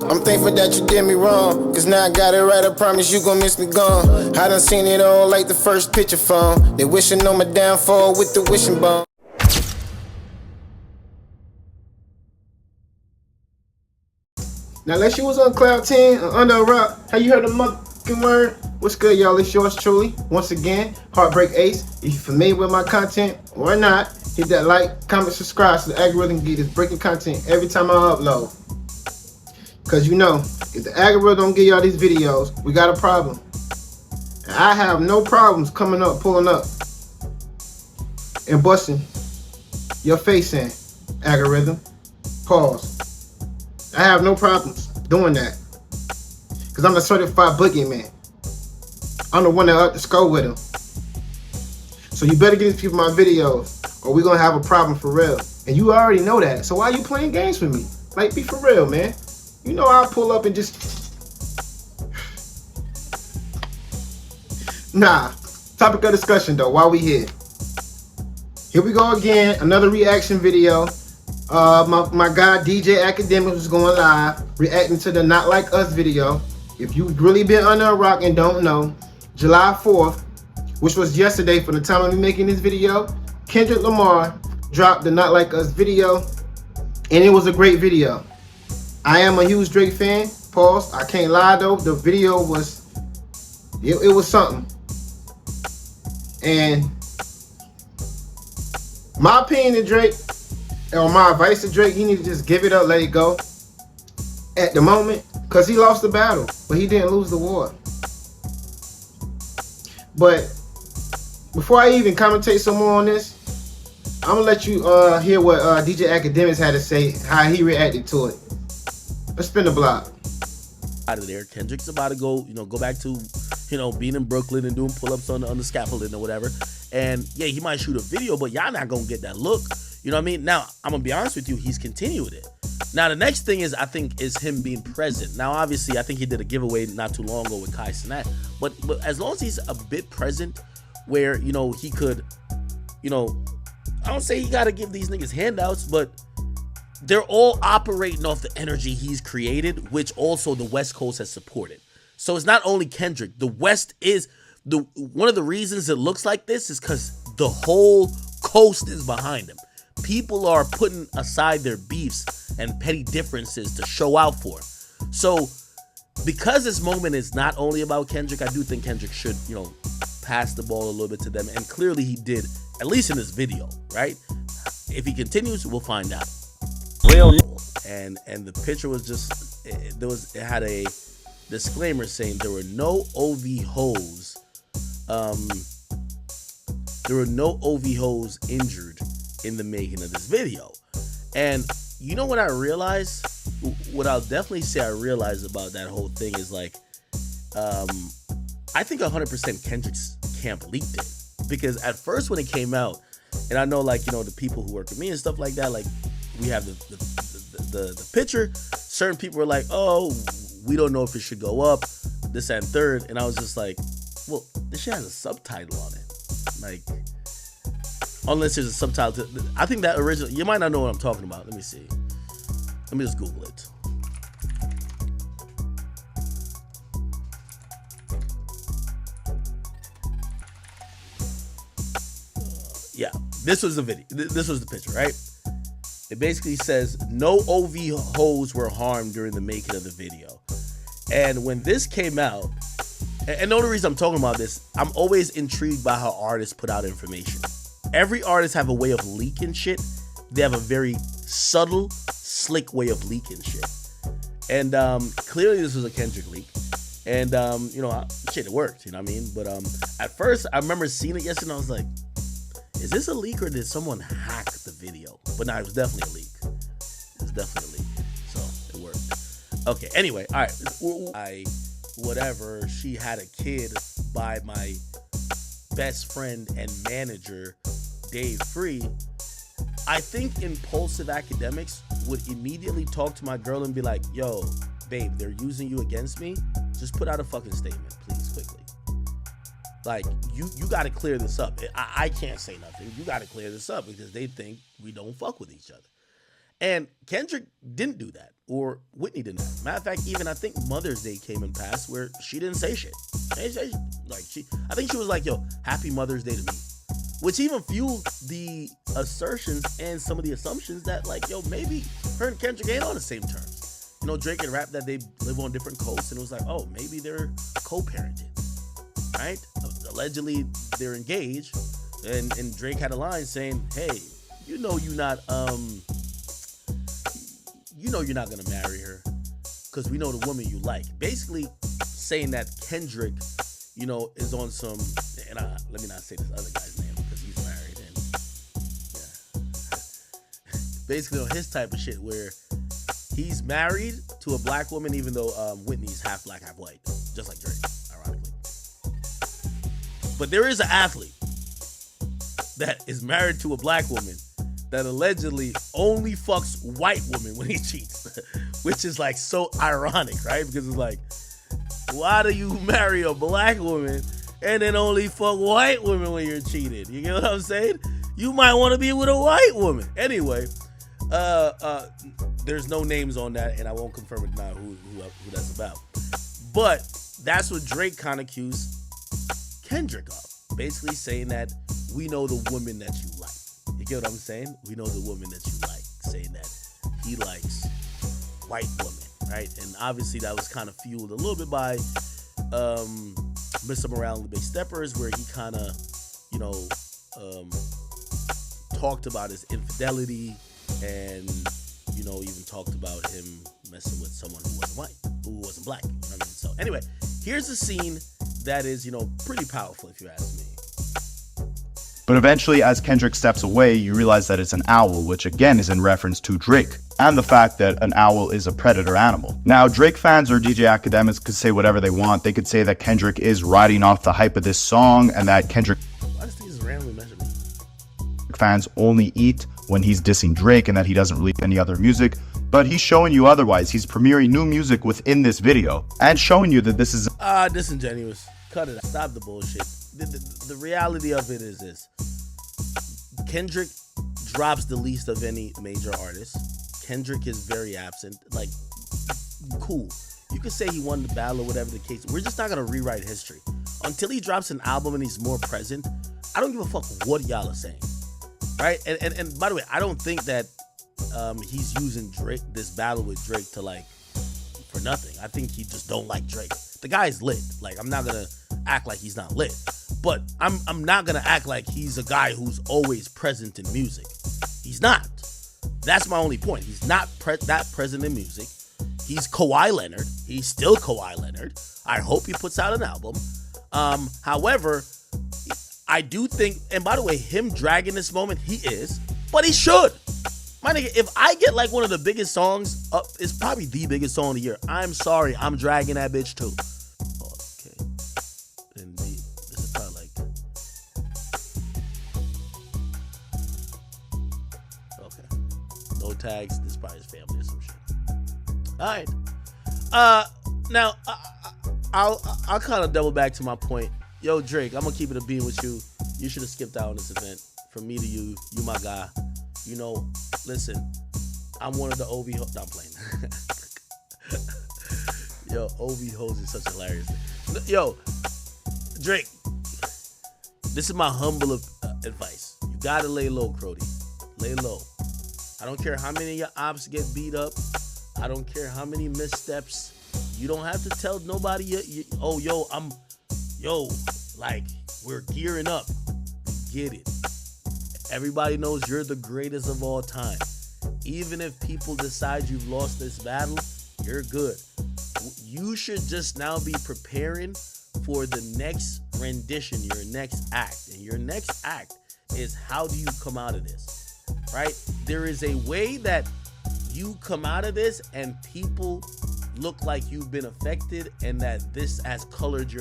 I'm thankful that you did me wrong, cause now I got it right, I promise you gon' miss me gone. I done seen it all like the first picture phone. They wishing on my downfall with the wishing bone. Now, unless you was on Cloud 10 or under a rock, have you heard the motherfucking word? What's good, y'all? It's yours truly. Once again, HeartBreak Ace. If you're familiar with my content or not, hit that like, comment, subscribe so the algorithm can get this breaking content every time I upload. Cause you know, if the algorithm don't get y'all these videos, we got a problem. And I have no problems coming up, pulling up, and busting your face in, algorithm. Pause. I have no problems doing that. Cause I'm a certified boogeyman. I'm the one that up to score with them. So you better get these people my videos, or we're gonna have a problem for real. And you already know that. So why you playing games with me? Like, be for real, man. You know I'll pull up and just... Nah. Topic of discussion though, while we here. Here we go again, another reaction video. My guy DJ Akademiks was going live, reacting to the Not Like Us video. If you've really been under a rock and don't know, July 4th, which was yesterday for the time of me making this video, Kendrick Lamar dropped the Not Like Us video, and it was a great video. I am a huge Drake fan, pause. I can't lie though, the video was, it was something. And my opinion to Drake, or my advice to Drake, he need to just give it up, let it go at the moment, because he lost the battle, but he didn't lose the war. But before I even commentate some more on this, I'm gonna let you hear what DJ Akademiks had to say, how he reacted to it. Let's spin the block. Out of there, Kendrick's about to go, go back to, being in Brooklyn and doing pull-ups on the scaffolding or whatever. And yeah, he might shoot a video, but y'all not gonna get that look. You know what I mean? Now, I'm gonna be honest with you, he's continuing it. Now, the next thing is, I think, is him being present. Now, obviously, I think he did a giveaway not too long ago with Kai Cenat, but as long as he's a bit present, where he could, I don't say he gotta give these niggas handouts, but they're all operating off the energy he's created, which also the West Coast has supported. So it's not only Kendrick. The West is one of the reasons it looks like this is because the whole coast is behind him. People are putting aside their beefs and petty differences to show out for him. So because this moment is not only about Kendrick, I do think Kendrick should, pass the ball a little bit to them. And clearly he did, at least in this video, right? If he continues, we'll find out. And the picture was just, it had a disclaimer saying there were no OV hoes, injured in the making of this video. And you know what I realized? What I'll definitely say I realized about that whole thing is, like, I think 100% Kendrick's camp leaked it, because at first when it came out, and I know, like, the people who work with me and stuff like that, like, we have the picture, certain people were like, oh, we don't know if it should go up, this and third, and I was just like, well, this shit has a subtitle on it, like, unless there's a subtitle. I think that original, you might not know what I'm talking about. Let me see. Let me just Google it. Yeah, this was the video. This was the picture, right? It basically says no OV hoes were harmed during the making of the video. And when this came out, and the only reason I'm talking about this, I'm always intrigued by how artists put out information. Every artist have a way of leaking shit. They have a very subtle, slick way of leaking shit. And clearly this was a Kendrick leak. And, shit, it worked, you know what I mean? But at first, I remember seeing it yesterday and I was like, is this a leak or did someone hack the video? But no, it was definitely a leak. It was definitely a leak. So, it worked. Okay, anyway, all right. Whatever, she had a kid by my best friend and manager, Dave Free. I think impulsive Akademiks would immediately talk to my girl and be like, yo, babe, they're using you against me. Just put out a fucking statement, please, quickly. Like, you got to clear this up. I can't say nothing. You got to clear this up because they think we don't fuck with each other. And Kendrick didn't do that, or Whitney didn't. Matter of fact, even I think Mother's Day came and passed where she didn't say shit. I think she was like, "Yo, happy Mother's Day to me," which even fueled the assertions and some of the assumptions that, like, yo, maybe her and Kendrick ain't on the same terms. You know, Drake had rapped that they live on different coasts, and it was like, oh, maybe they're co-parenting, right? Allegedly, they're engaged, and Drake had a line saying, "Hey, you know you're not gonna marry her, because we know the woman you like." Basically, saying that Kendrick, you know, is on some, and let me not say this other guy's name because he's married, and yeah, basically on his type of shit where he's married to a black woman, even though Whitney's half black, half white, just like Drake, ironically. But there is an athlete that is married to a black woman that allegedly only fucks white women when he cheats, which is like so ironic, right? Because it's like, why do you marry a black woman and then only fuck white women when you're cheated? You get what I'm saying? You might want to be with a white woman. Anyway, there's no names on that, and I won't confirm it now who that's about. But that's what Drake kind of accused Kendrick of, basically saying that we know the woman that you like. You get what I'm saying? We know the woman that you like, saying that he likes white women, right? And obviously that was kind of fueled a little bit by Mr. Morale and the Big Steppers, where he kind of, you know, talked about his infidelity and, you know, even talked about him messing with someone who wasn't white, who wasn't black. You know what I mean? So anyway, here's a scene that is, you know, pretty powerful if you ask me. But eventually, as Kendrick steps away, you realize that it's an owl, which again is in reference to Drake, and the fact that an owl is a predator animal. Now, Drake fans or DJ Akademiks could say whatever they want. They could say that Kendrick is riding off the hype of this song, and that Kendrick fans only eat when he's dissing Drake, and that he doesn't release any other music. But he's showing you otherwise. He's premiering new music within this video, and showing you that this is disingenuous. Cut it out. Stop the bullshit. The reality of it is this. Kendrick drops the least of any major artist. Kendrick is very absent. Like, cool. You could say he won the battle or whatever the case. We're just not going to rewrite history. Until he drops an album and he's more present, I don't give a fuck what y'all are saying. Right? And by the way, I don't think that he's using Drake, this battle with Drake, to like, for nothing. I think he just don't like Drake. The guy's lit. Like, I'm not going to act like he's not lit. But I'm not going to act like he's a guy who's always present in music. He's not. That's my only point. He's not that present in music. He's Kawhi Leonard. He's still Kawhi Leonard. I hope he puts out an album. However, I do think, and by the way, him dragging this moment, he is, but he should. My nigga, if I get like one of the biggest songs up, it's probably the biggest song of the year. I'm sorry, I'm dragging that bitch too. Okay. Indeed. This is probably like, okay. No tags. This is probably his family or some shit. All right. Now I'll kind of double back to my point. Yo, Drake, I'm gonna keep it a beam with you. You should have skipped out on this event. From me to you, you my guy. You know, listen, I'm one of the OV hoes. No, I'm playing. Yo, OV hoes is such hilarious. Yo, Drake, this is my humble advice. You gotta lay low, Crody. Lay low. I don't care how many of your ops get beat up. I don't care how many missteps. You don't have to tell nobody, like, we're gearing up. Get it. Everybody knows you're the greatest of all time. Even if people decide you've lost this battle, you're good. You should just now be preparing for the next rendition, your next act. And your next act is, how do you come out of this? Right? There is a way that you come out of this and people look like you've been affected, and that this has colored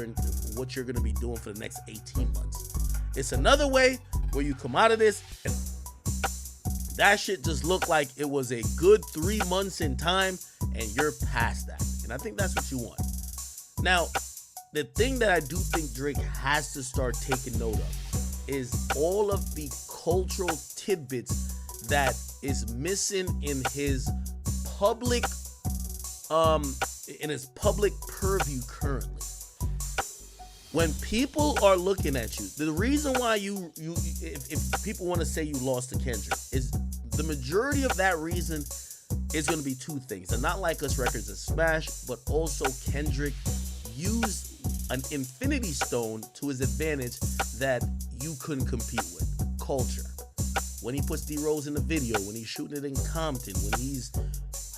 what you're going to be doing for the next 18 months. It's another way where you come out of this and that shit just looked like it was a good 3 months in time and you're past that. And I think that's what you want. Now, the thing that I do think Drake has to start taking note of is all of the cultural tidbits that is missing in his public purview currently. When people are looking at you, the reason why if people want to say you lost to Kendrick is the majority of that reason is going to be two things. And Not Like Us records is smash, but also Kendrick used an infinity stone to his advantage that you couldn't compete with. Culture. When he puts D-Rose in the video, when he's shooting it in Compton, when he's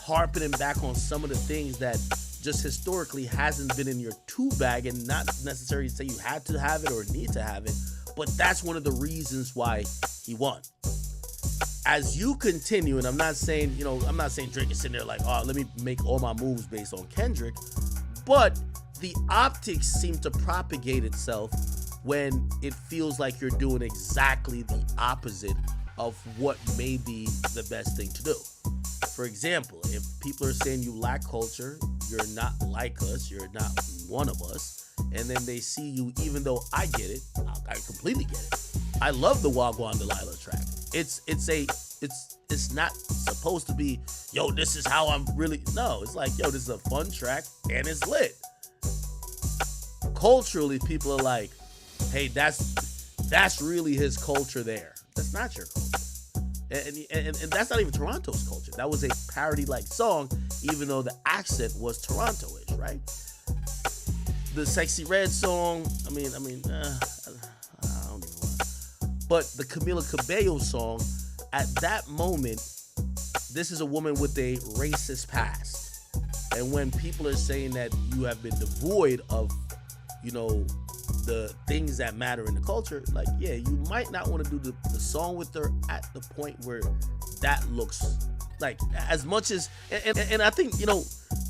harping back on some of the things that just historically hasn't been in your tube bag, and not necessarily say you had to have it or need to have it, but that's one of the reasons why he won. As you continue, and I'm not saying Drake is sitting there like, oh, let me make all my moves based on Kendrick, but the optics seem to propagate itself when it feels like you're doing exactly the opposite of what may be the best thing to do. For example, if people are saying you lack culture, you're not like us, you're not one of us, and then they see you, even though I get it, I completely get it. I love the Wagwan Delilah track. It's not supposed to be, yo, this is how I'm really, no, it's like, yo, this is a fun track and it's lit. Culturally, people are like, hey, that's really his culture there. That's not your culture. And that's not even Toronto's culture. That was a parody-like song, even though the accent was Toronto-ish, right? The Sexy Red song, I don't even want to. But the Camila Cabello song, at that moment, this is a woman with a racist past. And when people are saying that you have been devoid of, the things that matter in the culture, like, yeah, you might not want to do the song with her at the point where that looks like, as much as, and I think,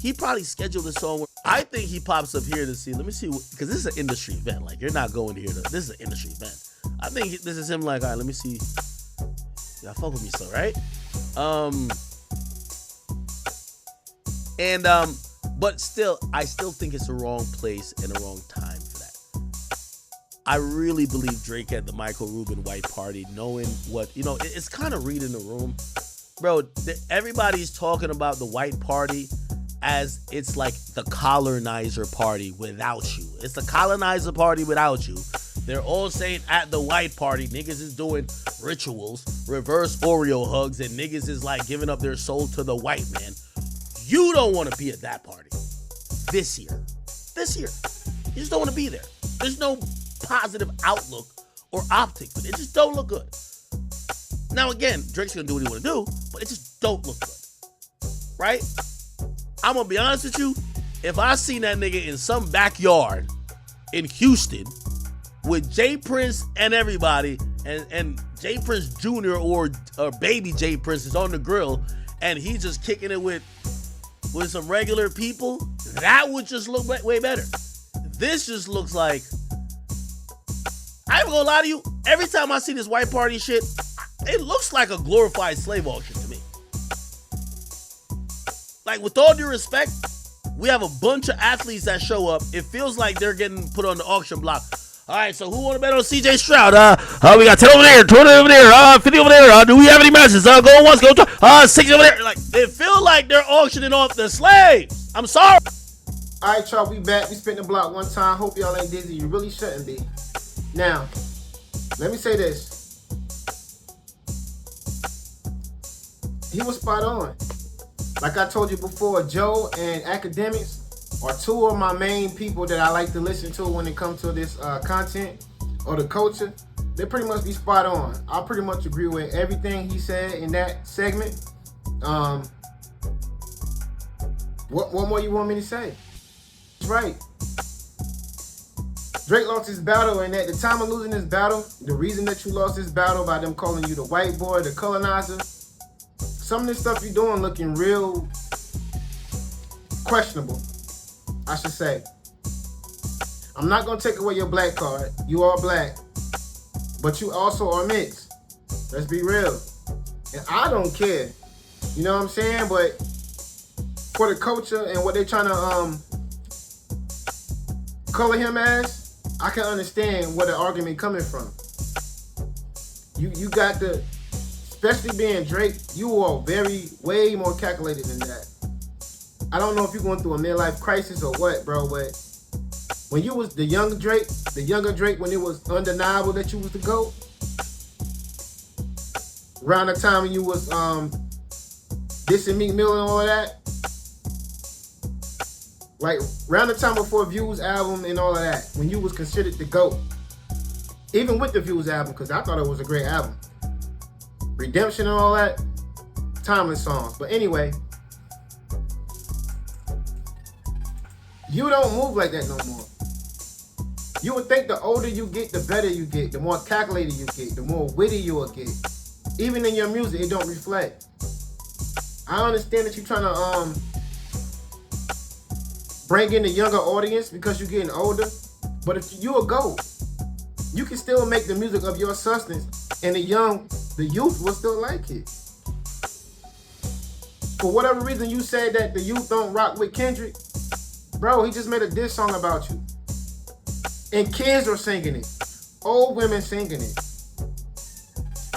he probably scheduled a song where I think he pops up here to see, let me see, because this is an industry event, like, you're not going here this is an industry event. I think this is him like, all right, let me see, y'all fuck with me still, right? But still, I still think it's the wrong place and the wrong time for that. I really believe Drake had the Michael Rubin white party, knowing what, it's kind of reading the room. Bro, everybody's talking about the white party as it's like the colonizer party without you. It's the colonizer party without you. They're all saying at the white party, niggas is doing rituals, reverse Oreo hugs, and niggas is like giving up their soul to the white man. You don't want to be at that party this year. You just don't want to be there. There's no positive outlook or optic, but it just don't look good. Now again, Drake's gonna do what he want to do, but it just don't look good, right? I'm gonna be honest with you. If I seen that nigga in some backyard in Houston with Jay Prince and everybody, and Jay Prince Jr. or baby Jay Prince is on the grill, and he just kicking it with some regular people, that would just look way better. This just looks like, I ain't gonna lie to you, every time I see this white party shit, it looks like a glorified slave auction to me. Like, with all due respect, we have a bunch of athletes that show up. It feels like they're getting put on the auction block. All right, so who want to bet on CJ Stroud? We got 10 over there, 20 over there, 50 over there. Do we have any matches? Go once, go twice. 60 over there. Like, it feel like they're auctioning off the slaves. I'm sorry. All right, y'all, we back. We spent the block one time. Hope y'all ain't dizzy. You really shouldn't be. Now, let me say this. He was spot on. Like I told you before, Joe and Akademiks are two of my main people that I like to listen to when it comes to this content or the culture. They pretty much be spot on. I pretty much agree with everything he said in that segment. What more you want me to say? That's right. Drake lost his battle, and at the time of losing this battle, the reason that you lost this battle by them calling you the white boy, the colonizer, some of this stuff you're doing looking real questionable, I should say. I'm not going to take away your black card. You are black, but you also are mixed. Let's be real. And I don't care. You know what I'm saying? But for the culture and what they're trying to color him as, I can understand where the argument coming from. You got the especially being Drake, you are way more calculated than that. I don't know if you're going through a midlife crisis or what, bro, but when you was the younger Drake when it was undeniable that you was the GOAT, around the time when you was dissing Meek Mill and all of that, like around the time before Views album and all of that, when you was considered the GOAT, even with the Views album, because I thought it was a great album, Redemption and all that, timeless songs. But anyway, you don't move like that no more. You would think the older you get, the better you get, the more calculated you get, the more witty you will get. Even in your music, it don't reflect. I understand that you're trying to bring in the younger audience because you're getting older, but if you a GOAT, you can still make the music of your substance, and the youth will still like it. For whatever reason you said that the youth don't rock with Kendrick, bro, he just made a diss song about you. And kids are singing it. Old women singing it.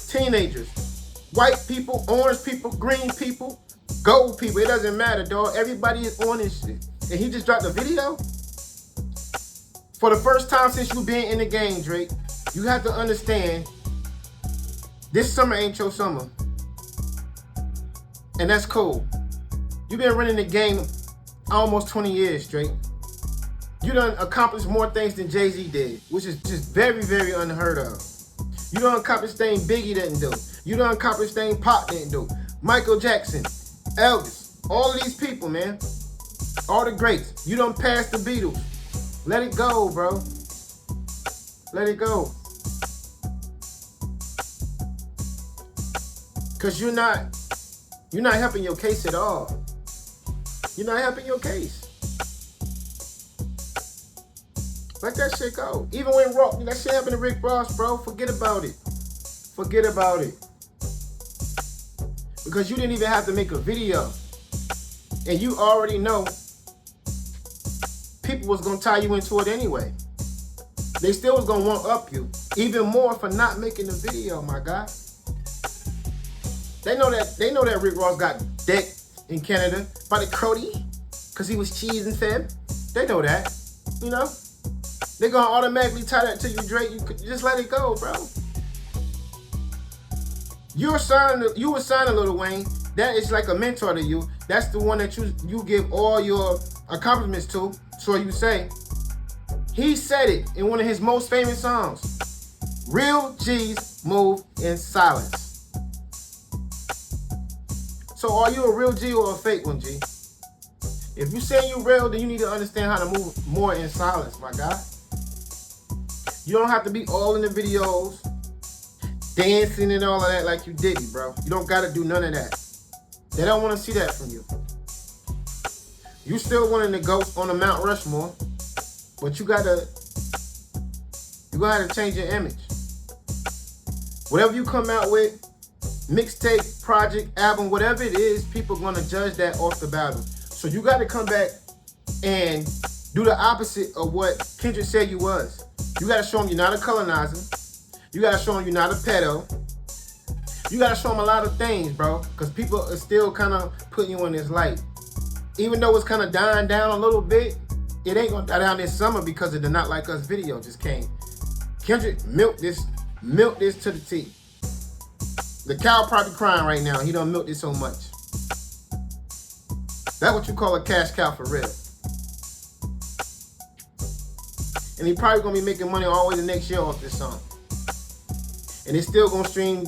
Teenagers. White people, orange people, green people, gold people. It doesn't matter, dog. Everybody is on this shit. And he just dropped a video? For the first time since you been in the game, Drake, you have to understand, this summer ain't your summer. And that's cool. You've been running the game almost 20 years, Drake. You done accomplished more things than Jay-Z did, which is just very, very unheard of. You done accomplished things Biggie didn't do. You done accomplished things Pop didn't do. Michael Jackson, Elvis, all of these people, man. All the greats. You done passed the Beatles. Let it go, bro. Let it go. Cause you're not helping your case at all. You're not helping your case. Let that shit go. Even when that shit happened to Rick Ross, bro, forget about it. Forget about it. Because you didn't even have to make a video. And you already know people was gonna tie you into it anyway. They still was gonna want up you. Even more for not making the video, my guy. They know that Rick Ross got decked in Canada by the Crody. Cause he was cheesing fam. They know that. You know? They're gonna automatically tie that to you, Drake. You could just let it go, bro. You were signed to Lil Wayne. That is like a mentor to you. That's the one that you give all your accomplishments to. So you say. He said it in one of his most famous songs. Real G's move in silence. So are you a real G or a fake one, G? If you say you real, then you need to understand how to move more in silence, my guy. You don't have to be all in the videos, dancing and all of that like you did it, bro. You don't gotta do none of that. They don't want to see that from you. You still one of the GOATs on the Mount Rushmore, but you gonna have to change your image. Whatever you come out with, mixtape, project, album, whatever it is, people are gonna judge that off the battle. So you got to come back and do the opposite of what Kendrick said you was. You got to show him you're not a colonizer. You got to show him you're not a pedo. You got to show him a lot of things, bro, because people are still kind of putting you in this light. Even though it's kind of dying down a little bit, it ain't going to die down this summer because of the Not Like Us video just came. Kendrick milked this to the T. The cow probably crying right now. He done milked it so much. That's what you call a cash cow for real. And he probably gonna be making money all the way to next year off this song. And it's still gonna stream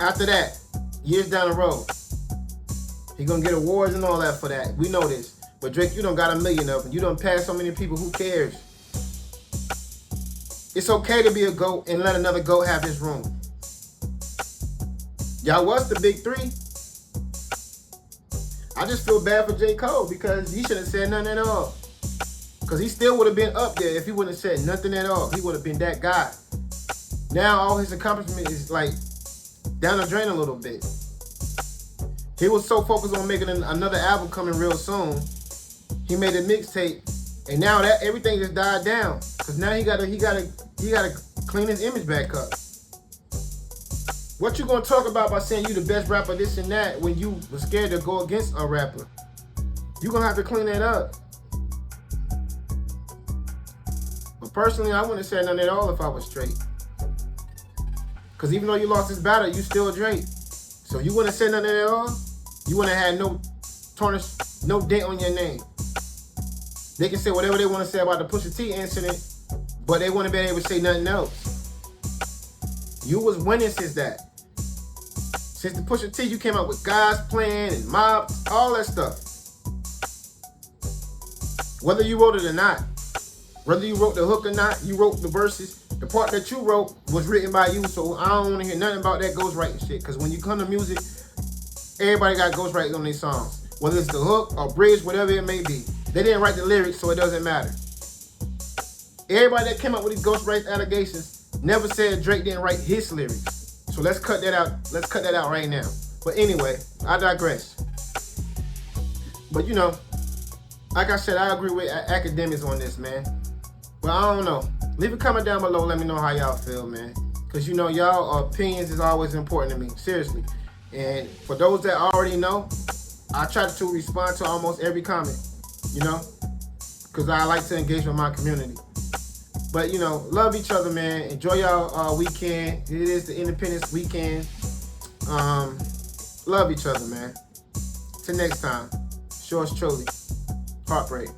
after that, years down the road. He gonna get awards and all that for that. We know this. But Drake, you done got 1 million of them. You done passed so many people, who cares? It's okay to be a GOAT and let another GOAT have his room. Y'all was the big three. I just feel bad for J. Cole because he shouldn't have said nothing at all. Because he still would have been up there if he wouldn't have said nothing at all. He would have been that guy. Now all his accomplishment is like down the drain a little bit. He was so focused on making another album coming real soon. He made a mixtape, and now that everything just died down. Because now he gotta clean his image back up. What you gonna talk about by saying you the best rapper, this and that, when you was scared to go against a rapper? You gonna have to clean that up. But personally, I wouldn't have said nothing at all if I was straight. Cause even though you lost this battle, you still Drake. So you wouldn't have said nothing at all. You wouldn't have had no tarnish, no dent on your name. They can say whatever they want to say about the Pusha T incident, but they wouldn't have been able to say nothing else. You was winning since that. Since the Pusha T, you came out with God's Plan and Mob, all that stuff. Whether you wrote it or not, whether you wrote the hook or not, you wrote the verses. The part that you wrote was written by you, so I don't want to hear nothing about that ghostwriting shit. Because when you come to music, everybody got ghostwriting on their songs. Whether it's the hook or bridge, whatever it may be. They didn't write the lyrics, so it doesn't matter. Everybody that came up with these ghostwriting allegations never said Drake didn't write his lyrics. So let's cut that out. Let's cut that out right now. But anyway, I digress. But you know, like I said, I agree with Akademiks on this, man. But I don't know. Leave a comment down below. Let me know how y'all feel, man. Because, you know, y'all opinions is always important to me. Seriously. And for those that already know, I try to respond to almost every comment. You know? Because I like to engage with my community. But, you know, love each other, man. Enjoy y'all weekend. It is the Independence weekend. Love each other, man. Till next time. Yours truly, HeartBreak.